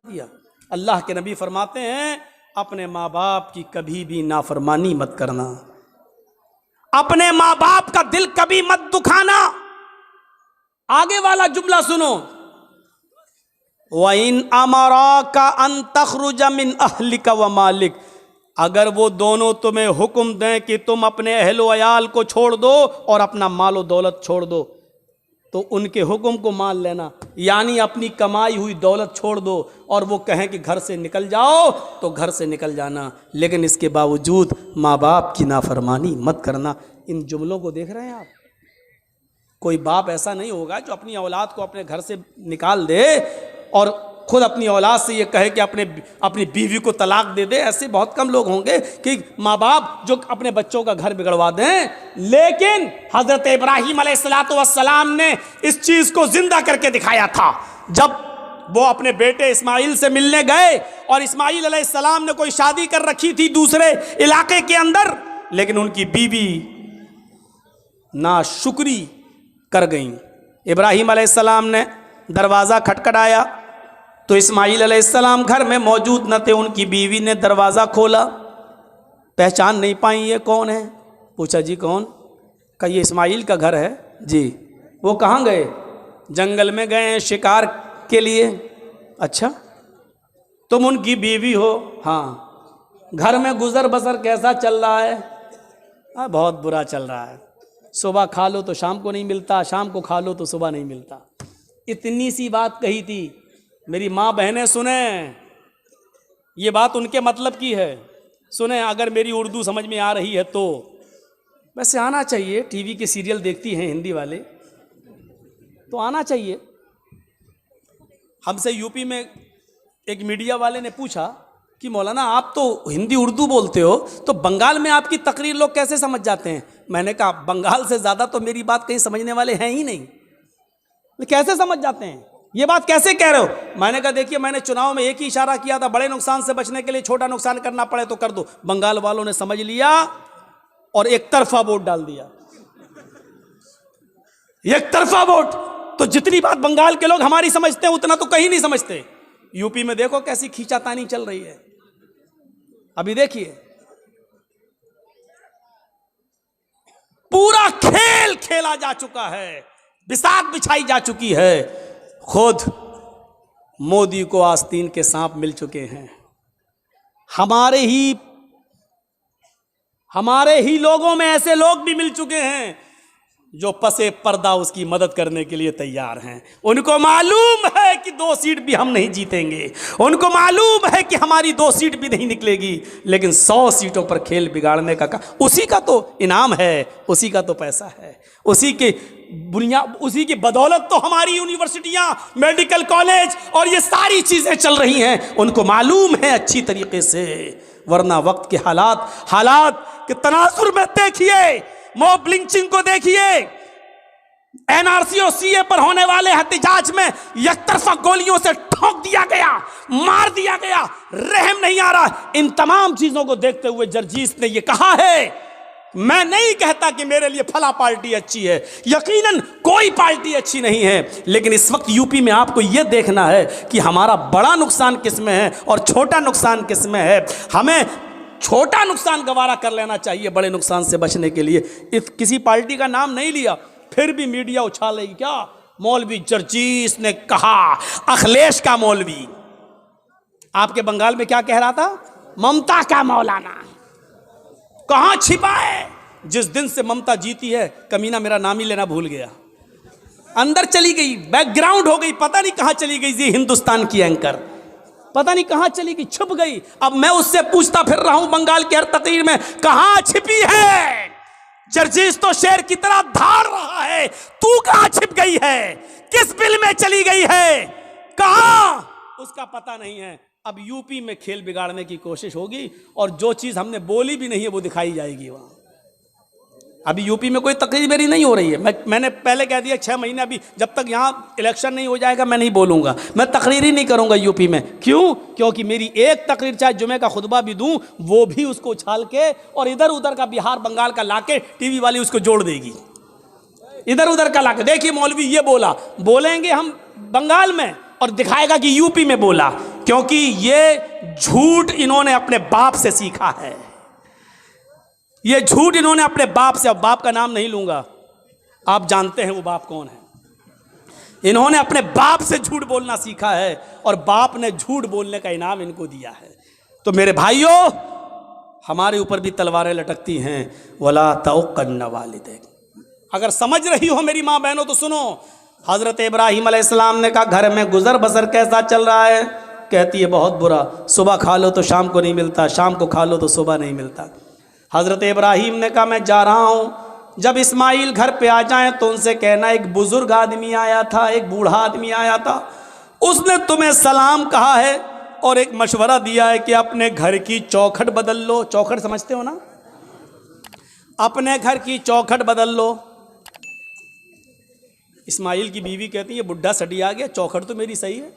दिया। अल्लाह के नबी फरमाते हैं अपने माँ बाप की कभी भी नाफरमानी मत करना, अपने माँ बाप का दिल कभी मत दुखाना। आगे वाला जुमला सुनो, वइन अमरा का अन तखरुज मिन अहलिका व मालिक, अगर वो दोनों तुम्हें हुक्म दें कि तुम अपने अहलो अयाल को छोड़ दो और अपना मालो दौलत छोड़ दो, तो उनके हुक्म को मान लेना, यानी अपनी कमाई हुई दौलत छोड़ दो। और वो कहें कि घर से निकल जाओ तो घर से निकल जाना, लेकिन इसके बावजूद माँ बाप की नाफरमानी मत करना। इन जुमलों को देख रहे हैं आप? कोई बाप ऐसा नहीं होगा जो अपनी औलाद को अपने घर से निकाल दे और खुद अपनी औलाद से ये कहे कि अपनी बीवी को तलाक दे दे। ऐसे बहुत कम लोग होंगे कि माँ बाप जो अपने बच्चों का घर बिगड़वा दें। लेकिन हजरत इब्राहीम अलैहिस्सलाम ने इस चीज को जिंदा करके दिखाया था। जब वो अपने बेटे इस्माइल से मिलने गए और इस्माइल अलैहिस्सलाम ने कोई शादी कर रखी थी दूसरे इलाके के अंदर, लेकिन उनकी बीवी नाशुक्री कर गई। इब्राहीम अलैहिस्सलाम ने दरवाज़ा खटखटाया तो इस्माइल अलैहिस्सलाम घर में मौजूद न थे। उनकी बीवी ने दरवाज़ा खोला, पहचान नहीं पाई ये कौन है। पूछा जी कौन? कहा ये इस्माइल का घर है जी। वो कहाँ गए? जंगल में गए हैं शिकार के लिए। अच्छा, तुम उनकी बीवी हो? हाँ। घर में गुजर बसर कैसा चल रहा है? हाँ, बहुत बुरा चल रहा है। सुबह खा लो तो शाम को नहीं मिलता, शाम को खा लो तो सुबह नहीं मिलता। इतनी सी बात कही थी। मेरी माँ बहनें सुने, ये बात उनके मतलब की है। सुने, अगर मेरी उर्दू समझ में आ रही है तो। वैसे आना चाहिए, टीवी के सीरियल देखती हैं हिंदी वाले तो आना चाहिए। हमसे यूपी में एक मीडिया वाले ने पूछा कि मौलाना आप तो हिंदी उर्दू बोलते हो, तो बंगाल में आपकी तकरीर लोग कैसे समझ जाते हैं? मैंने कहा बंगाल से ज़्यादा तो मेरी बात कहीं समझने वाले हैं ही नहीं, कैसे समझ जाते हैं? ये बात कैसे कह रहे हो? मैंने कहा देखिए, मैंने चुनाव में एक ही इशारा किया था, बड़े नुकसान से बचने के लिए छोटा नुकसान करना पड़े तो कर दो। बंगाल वालों ने समझ लिया और एक तरफा वोट डाल दिया। एक तरफा वोट। तो जितनी बात बंगाल के लोग हमारी समझते हैं उतना तो कहीं नहीं समझते। यूपी में देखो कैसी खींचातानी चल रही है। अभी देखिए, पूरा खेल खेला जा चुका है, बिसात बिछाई जा चुकी है। खुद मोदी को आस्तीन के सांप मिल चुके हैं। हमारे ही लोगों में ऐसे लोग भी मिल चुके हैं जो पसे पर्दा उसकी मदद करने के लिए तैयार हैं। उनको मालूम है कि 2 सीट भी हम नहीं जीतेंगे, उनको मालूम है कि हमारी 2 सीट भी नहीं निकलेगी, लेकिन 100 सीटों पर खेल बिगाड़ने का उसी का तो इनाम है, उसी का तो पैसा है, उसी की बदौलत तो हमारी यूनिवर्सिटियां, मेडिकल कॉलेज और ये सारी चीजें चल रही हैं। उनको मालूम है अच्छी तरीके से। वरना वक्त के हालात के तनाजुर में देखिए, मॉब लिंचिंग को देखिए, एनआरसी और सीए पर होने वाले एहतजाज में एकतरफा गोलियों से ठोक दिया गया, मार दिया गया, रहम नहीं आ रहा। इन तमाम चीजों को देखते हुए जर्जीस ने यह कहा है, मैं नहीं कहता कि मेरे लिए फला पार्टी अच्छी है, यकीनन कोई पार्टी अच्छी नहीं है, लेकिन इस वक्त यूपी में आपको यह देखना है कि हमारा बड़ा नुकसान किस में है और छोटा नुकसान किस में है। हमें छोटा नुकसान गवारा कर लेना चाहिए बड़े नुकसान से बचने के लिए। किसी पार्टी का नाम नहीं लिया, फिर भी मीडिया उछालेगी क्या? मौलवी जर्जीस ने कहा, अखिलेश का मौलवी। आपके बंगाल में क्या कह रहा था? ममता का मौलाना। कहां छिपा है? जिस दिन से ममता जीती है, कमीना मेरा नाम ही लेना भूल गया, अंदर चली गई, बैकग्राउंड हो गई, पता नहीं कहां चली गई। ये हिंदुस्तान की एंकर पता नहीं कहां चली गई, छुप गई। अब मैं उससे पूछता फिर रहा हूं बंगाल की हर तकरीर में, कहां छिपी है? जर्जीस तो शेर की तरह धाड़ रहा है, तू कहां छिप गई है? किस बिल में चली गई है? कहां? उसका पता नहीं है। अब यूपी में खेल बिगाड़ने की कोशिश होगी और जो चीज हमने बोली भी नहीं है वो दिखाई जाएगी वहां। अभी यूपी में कोई तकरीर मेरी नहीं हो रही है। मैंने पहले कह दिया 6 महीने, अभी जब तक यहाँ इलेक्शन नहीं हो जाएगा मैं नहीं बोलूँगा, मैं तकरीर ही नहीं करूँगा यूपी में। क्यों? क्योंकि मेरी एक तकरीर चाहे जुमे का खुतबा भी दूँ, वो भी उसको उछाल के और इधर उधर का बिहार बंगाल का लाके टीवी वाली उसको जोड़ देगी, इधर उधर का लाके। देखिए मौलवी ये बोला, बोलेंगे हम बंगाल में और दिखाएगा कि यूपी में बोला। क्योंकि ये झूठ इन्होंने अपने बाप से सीखा है। ये झूठ इन्होंने अपने बाप से, अब बाप का नाम नहीं लूंगा, आप जानते हैं वो बाप कौन है। इन्होंने अपने बाप से झूठ बोलना सीखा है और बाप ने झूठ बोलने का इनाम इनको दिया है। तो मेरे भाइयों, हमारे ऊपर भी तलवारें लटकती हैं। वला तौक़न्न वालिदैक, अगर समझ रही हो मेरी माँ बहनों तो सुनो। हज़रत इब्राहीम अलैहिस्सलाम ने कहा घर में गुजर बसर कैसा चल रहा है? कहती है बहुत बुरा, सुबह खा लो तो शाम को नहीं मिलता, शाम को खा लो तो सुबह नहीं मिलता। हज़रत इब्राहीम ने कहा मैं जा रहा हूँ, जब इस्माइल घर पे आ जाएं तो उनसे कहना एक बुजुर्ग आदमी आया था, एक बूढ़ा आदमी आया था, उसने तुम्हें सलाम कहा है और एक मशवरा दिया है कि अपने घर की चौखट बदल लो। चौखट समझते हो ना? अपने घर की चौखट बदल लो। इस्माइल की बीवी कहती है बुढ़ा सटी आ गया, चौखट तो मेरी सही है,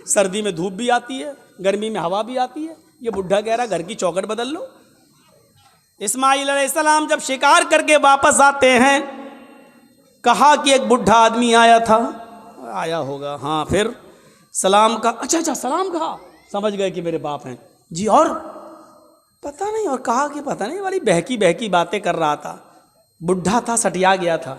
सर्दी में धूप भी आती है, गर्मी में हवा भी आती है, ये बुढ़ा कह रहा घर की चौखट बदल लो। इस्माइल अलैहिस्सलाम जब शिकार करके वापस आते हैं, कहा कि एक बुढ़ा आदमी आया था, आया होगा, हाँ, फिर सलाम का, अच्छा सलाम कहा, समझ गए कि मेरे बाप हैं जी, और पता नहीं, और कहा कि पता नहीं, वाली बहकी बहकी बातें कर रहा था, बुढ़ा था, सटिया गया था।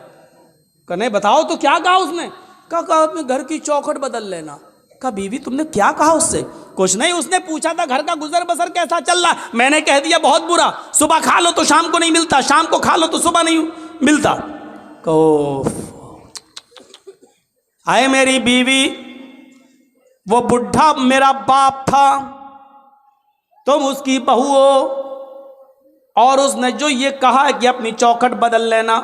कहने बताओ तो क्या कहा उसने? कहा अपने घर की चौखट बदल लेना। कहा बीवी तुमने क्या कहा उससे? कुछ नहीं, उसने पूछा था घर का गुजर बसर कैसा चल रहा, मैंने कह दिया बहुत बुरा, सुबह खा लो तो शाम को नहीं मिलता, शाम को खा लो तो सुबह नहीं मिलता। कहो आए मेरी बीवी, वो बुढ़ा मेरा बाप था, तुम उसकी बहू हो और उसने जो ये कहा है कि अपनी चौखट बदल लेना,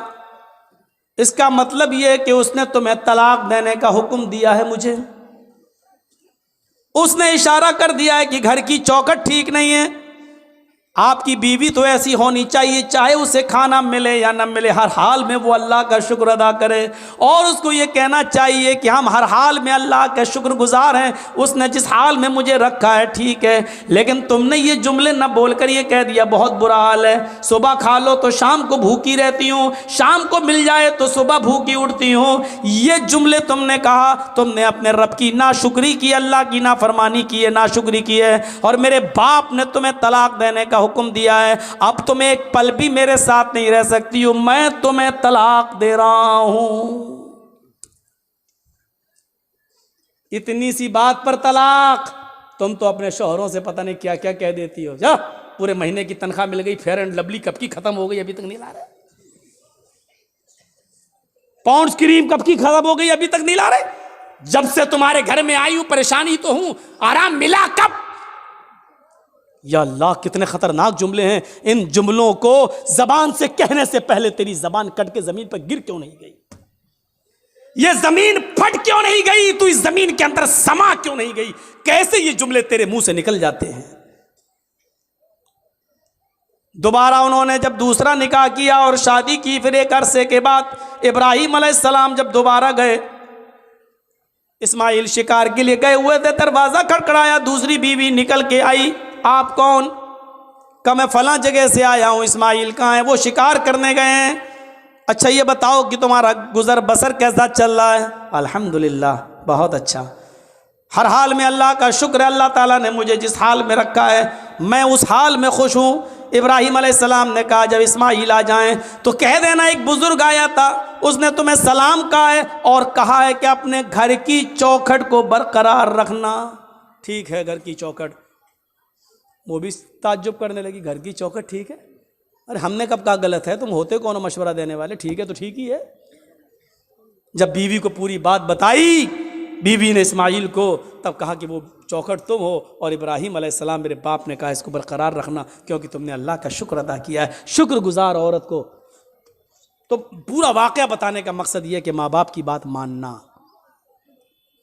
इसका मतलब ये है कि उसने तुम्हें तलाक देने का हुक्म दिया है मुझे। उसने इशारा कर दिया है कि घर की चौखट ठीक नहीं है। आपकी बीवी तो ऐसी होनी चाहिए, चाहे उसे खाना मिले या न मिले, हर हाल में वो अल्लाह का शुक्र अदा करे और उसको ये कहना चाहिए कि हम हर हाल में अल्लाह के शुक्रगुजार हैं, उसने जिस हाल में मुझे रखा है ठीक है। लेकिन तुमने ये जुमले न बोलकर ये कह दिया बहुत बुरा हाल है, सुबह खा लो तो शाम को भूखी रहती हूँ, शाम को मिल जाए तो सुबह भूखी उठती हूँ। ये जुमले तुमने कहा, तुमने अपने रब की नाशुक्री की, अल्लाह की नाफरमानी की है, नाशुक्री की है और मेरे बाप ने तुम्हें तलाक देने का हुक्म दिया है। अब तुम एक पल भी मेरे साथ नहीं रह सकती हो, मैं तुम्हें तलाक दे रहा हूं। इतनी सी बात पर तलाक? तुम तो अपने शौहरों से पता नहीं क्या क्या कह देती हो। जा, पूरे महीने की तनख्वाह मिल गई, फेयर एंड लवली कब की खत्म हो गई, अभी तक नहीं ला रहे। पॉन्ड्स क्रीम कब की खत्म हो गई, अभी तक नहीं ला रहे। जब से तुम्हारे घर में आई हूं परेशानी तो हूं, आराम मिला कब? या अल्लाह, कितने खतरनाक जुमले हैं। इन जुमलों को जबान से कहने से पहले तेरी जबान कट के जमीन पर गिर क्यों नहीं गई? ये जमीन फट क्यों नहीं गई? तू इस जमीन के अंदर समा क्यों नहीं गई? कैसे ये जुमले तेरे मुंह से निकल जाते हैं? दोबारा उन्होंने जब दूसरा निकाह किया और शादी की, फिर एक अरसे के बाद इब्राहीम अलैहिस्सलाम जब दोबारा गए, इस्माइल शिकार के लिए गए हुए थे, दरवाजा खड़खड़ाया, दूसरी बीवी निकल के आई। आप कौन? कहा मैं फलां जगह से आया हूं। इस्माइल कहाँ है? वो शिकार करने गए हैं। अच्छा ये बताओ कि तुम्हारा गुजर बसर कैसा चल रहा है? अल्हम्दुलिल्लाह, बहुत अच्छा, हर हाल में अल्लाह का शुक्र है, अल्लाह ताला ने मुझे जिस हाल में रखा है मैं उस हाल में खुश हूँ। इब्राहीम अलैहिस्सलाम ने कहा जब इस्माइल आ जाएं तो कह देना एक बुजुर्ग आया था, उसने तुम्हें सलाम कहा है और कहा है कि अपने घर की चौखट को बरकरार रखना। ठीक है, घर की चौखट। वो भी ताज्जुब करने लगी, घर की चौखट ठीक है? अरे हमने कब कहा गलत है? तुम होते कौन हो मशवरा देने वाले? ठीक है तो ठीक ही है। जब बीवी को पूरी बात बताई बीवी ने इस्माइल को, तब कहा कि वो चौखट तुम हो और इब्राहीम अलैहिस्सलाम मेरे बाप ने कहा इसको बरकरार रखना क्योंकि तुमने अल्लाह का शुक्र अदा किया है। शुक्रगुजार औरत को तो पूरा वाक़या बताने का मकसद यह कि माँ बाप की बात मानना।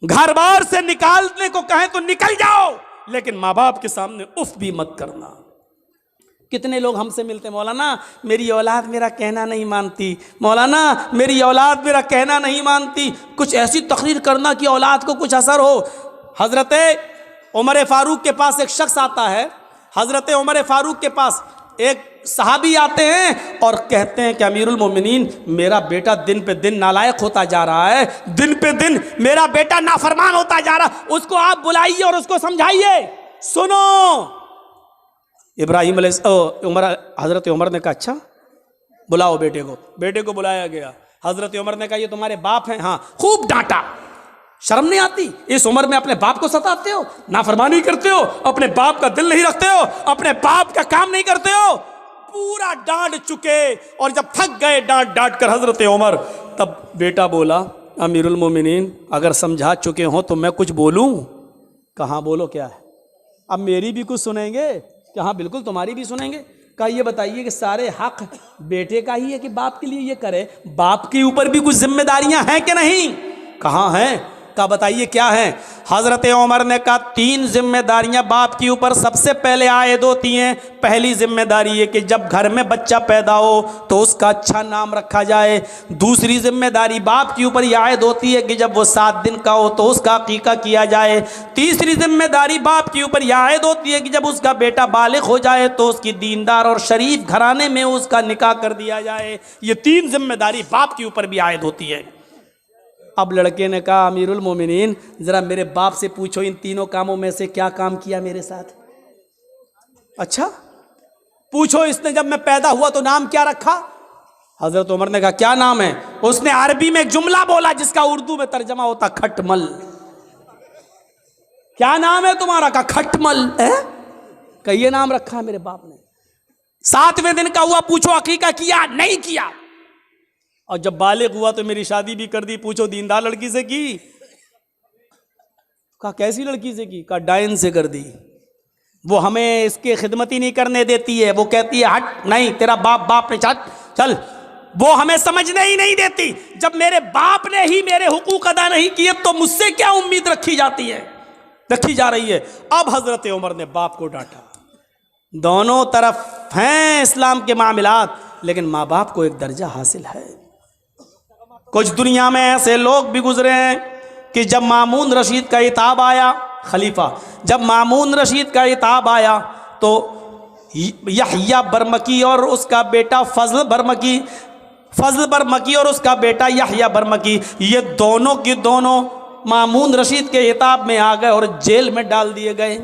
घर बार से निकालने को कहें तो निकल जाओ, लेकिन माँ बाप के सामने उफ भी मत करना। कितने लोग हमसे मिलते, मौलाना मेरी औलाद मेरा कहना नहीं मानती, मौलाना मेरी औलाद मेरा कहना नहीं मानती, कुछ ऐसी तकरीर करना कि औलाद को कुछ असर हो। हज़रत उमर फारूक के पास एक शख्स आता है, हज़रत उमर फारूक के पास एक सहाबी आते हैं और कहते हैं कि अमीरुल मोमिनीन, मेरा बेटा दिन पे दिन नालायक होता जा रहा है, दिन पे दिन मेरा बेटा नाफरमान होता जा रहा, उसको आप बुलाइए और उसको समझाइए। सुनो, इब्राहिम उमर हजरत उमर ने कहा अच्छा बुलाओ बेटे को। बेटे को बुलाया गया। हजरत उमर ने कहा ये तुम्हारे बाप हैं? हाँ। खूब डांटा। शर्म नहीं आती? इस उम्र में अपने बाप को सताते हो, नाफरमानी करते हो, अपने बाप का दिल नहीं रखते हो, अपने बाप का काम नहीं करते हो। पूरा डांट चुके और जब थक गए डांट डांट कर हजरत उमर, तब बेटा बोला अमीरुल मोमिनीन अगर समझा चुके हो तो मैं कुछ बोलूं? कहाँ बोलो क्या है, अब मेरी भी कुछ सुनेंगे? कहाँ बिल्कुल तुम्हारी भी सुनेंगे। कहा ये बताइए कि सारे हक बेटे का ही है कि बाप के लिए ये करे? बाप के ऊपर भी कुछ जिम्मेदारियां हैं कि नहीं? कहाँ हैं? का बताइए क्या है? हजरत उमर ने कहा 3 जिम्मेदारियां बाप के ऊपर सबसे पहले आयद होती हैं। पहली जिम्मेदारी है कि जब घर में बच्चा पैदा हो तो उसका अच्छा नाम रखा जाए। दूसरी जिम्मेदारी बाप के ऊपर यह आयद होती है कि जब वो 7 दिन का हो तो उसका अकीका किया जाए। तीसरी जिम्मेदारी बाप के ऊपर यह आयद होती है कि जब उसका बेटा बालिग हो जाए तो उसकी दीनदार और शरीफ घराने में उसका निकाह कर दिया जाए। ये 3 जिम्मेदारी बाप के ऊपर भी आयद होती है। अब लड़के ने कहा अमीरुल मोमिनीन जरा मेरे बाप से पूछो इन तीनों कामों में से क्या काम किया मेरे साथ? अच्छा पूछो, इसने जब मैं पैदा हुआ तो नाम क्या रखा? हजरत उमर ने कहा क्या नाम है? उसने अरबी में एक जुमला बोला जिसका उर्दू में तर्जमा होता खटमल। क्या नाम है तुम्हारा? का खटमल है। कहिए नाम रखा है मेरे बाप ने। 7वें दिन का हुआ, पूछो अकीका किया? नहीं किया। और जब बालिग हुआ तो मेरी शादी भी कर दी, पूछो दीनदार लड़की से की? कहा कैसी लड़की से की? कहा डायन से कर दी। वो हमें इसके खिदमत ही नहीं करने देती है, वो कहती है हट, नहीं तेरा बाप ने चल, वो हमें समझने ही नहीं देती। जब मेरे बाप ने ही मेरे हुकूक अदा नहीं किए तो मुझसे क्या उम्मीद रखी जा रही है। अब हजरत उमर ने बाप को डांटा। दोनों तरफ हैं इस्लाम के मामलात, लेकिन माँ बाप को एक दर्जा हासिल है। कुछ दुनिया में ऐसे लोग भी गुजरे हैं कि जब मामून रशीद का इताब आया, खलीफा, जब मामून रशीद का इताब आया तो यहया बरमकी और उसका बेटा फजल बरमकी और उसका बेटा यहया बरमकी, ये दोनों के दोनों मामून रशीद के इताब में आ गए और जेल में डाल दिए गए।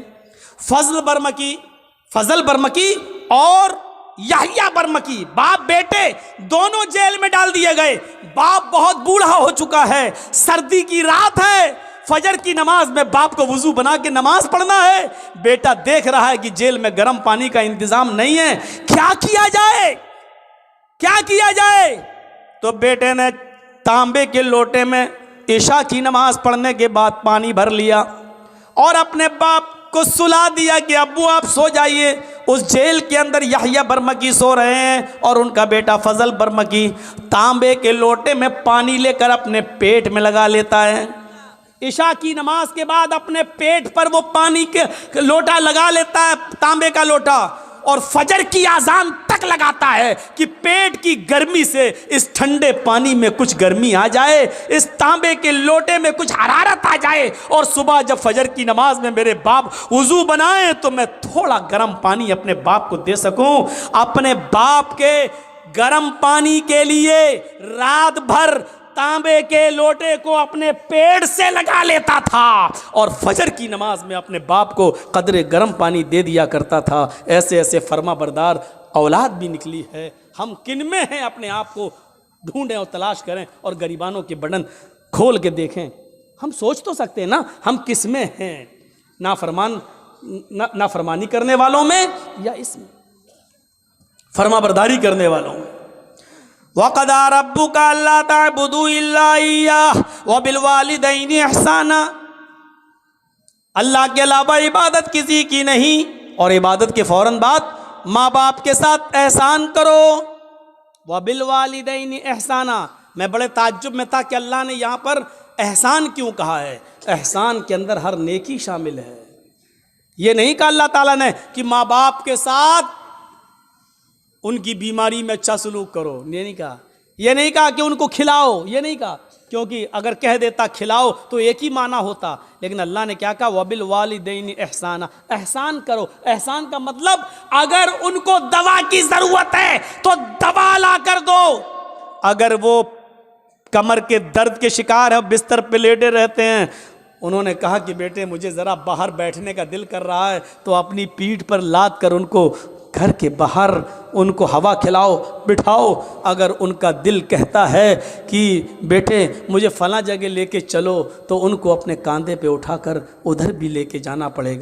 फजल बरमकी और यहया बरमकी, बाप बेटे दोनों जेल में डाल दिए गए। बाप बहुत बूढ़ा हो चुका है, सर्दी की रात है, फजर की नमाज में बाप को वुजू बना के नमाज पढ़ना है। बेटा देख रहा है कि जेल में गर्म पानी का इंतजाम नहीं है, क्या किया जाए? तो बेटे ने तांबे के लोटे में इशा की नमाज पढ़ने के बाद पानी भर लिया और अपने बाप को सुला दिया कि अब्बू आप सो जाइए। उस जेल के अंदर यहया बरमकी सो रहे हैं और उनका बेटा फजल बरमकी तांबे के लोटे में पानी लेकर अपने पेट में लगा लेता है। इशा की नमाज के बाद अपने पेट पर वो पानी के लोटा लगा लेता है, तांबे का लोटा, और फजर की आजान तक लगाता है कि पेट की गर्मी से इस ठंडे पानी में कुछ गर्मी आ जाए, इस तांबे के लोटे में कुछ हरारत आ जाए, और सुबह जब फजर की नमाज में मेरे बाप वुजू बनाए तो मैं थोड़ा गर्म पानी अपने बाप को दे सकूं। अपने बाप के गर्म पानी के लिए रात भर तांबे के लोटे को अपने पेट से लगा लेता था और फजर की नमाज में अपने बाप को कदरे गर्म पानी दे दिया करता था। ऐसे ऐसे फर्मा बरदार औलाद भी निकली है। हम किन में हैं अपने आप को ढूंढें और तलाश करें और गरीबानों के बटन खोल के देखें। हम सोच तो सकते हैं ना हम किस में हैं, नाफरमानी करने वालों में या इसमें फर्मा बरदारी करने वालों में। वक़दा रब्बुका अल्ला ताबुदू इल्ला इय्याह व बिल वालिदैनि इहसाना, अल्लाह के अलावा इबादत किसी की नहीं और इबादत के फौरन बाद माँ बाप के साथ एहसान करो। व बिल वालिदैनि इहसाना, मैं बड़े ताज्जुब में था कि अल्लाह ने यहाँ पर एहसान क्यों कहा है। एहसान के अंदर हर नेकी शामिल है। ये नहीं कहा अल्लाह ताला ने कि माँ बाप के साथ उनकी बीमारी में अच्छा सलूक करो, ये नहीं कहा। ये नहीं कहा कि उनको खिलाओ, ये नहीं कहा कि क्योंकि अगर कह देता खिलाओ तो एक ही माना होता, लेकिन अल्लाह ने क्या कहा, वबिल वालिदैन एहसाना, एहसान करो। एहसान का मतलब अगर उनको दवा की जरूरत है तो दवा ला कर दो। अगर वो कमर के दर्द के शिकार है, बिस्तर पे लेटे रहते हैं, उन्होंने कहा कि बेटे मुझे ज़रा बाहर बैठने का दिल कर रहा है, तो अपनी पीठ पर लाद कर उनको घर के बाहर उनको हवा खिलाओ, बिठाओ। अगर उनका दिल कहता है कि बेटे मुझे फला जगह लेके चलो, तो उनको अपने कंधे पे उठाकर उधर भी लेके जाना पड़ेगा।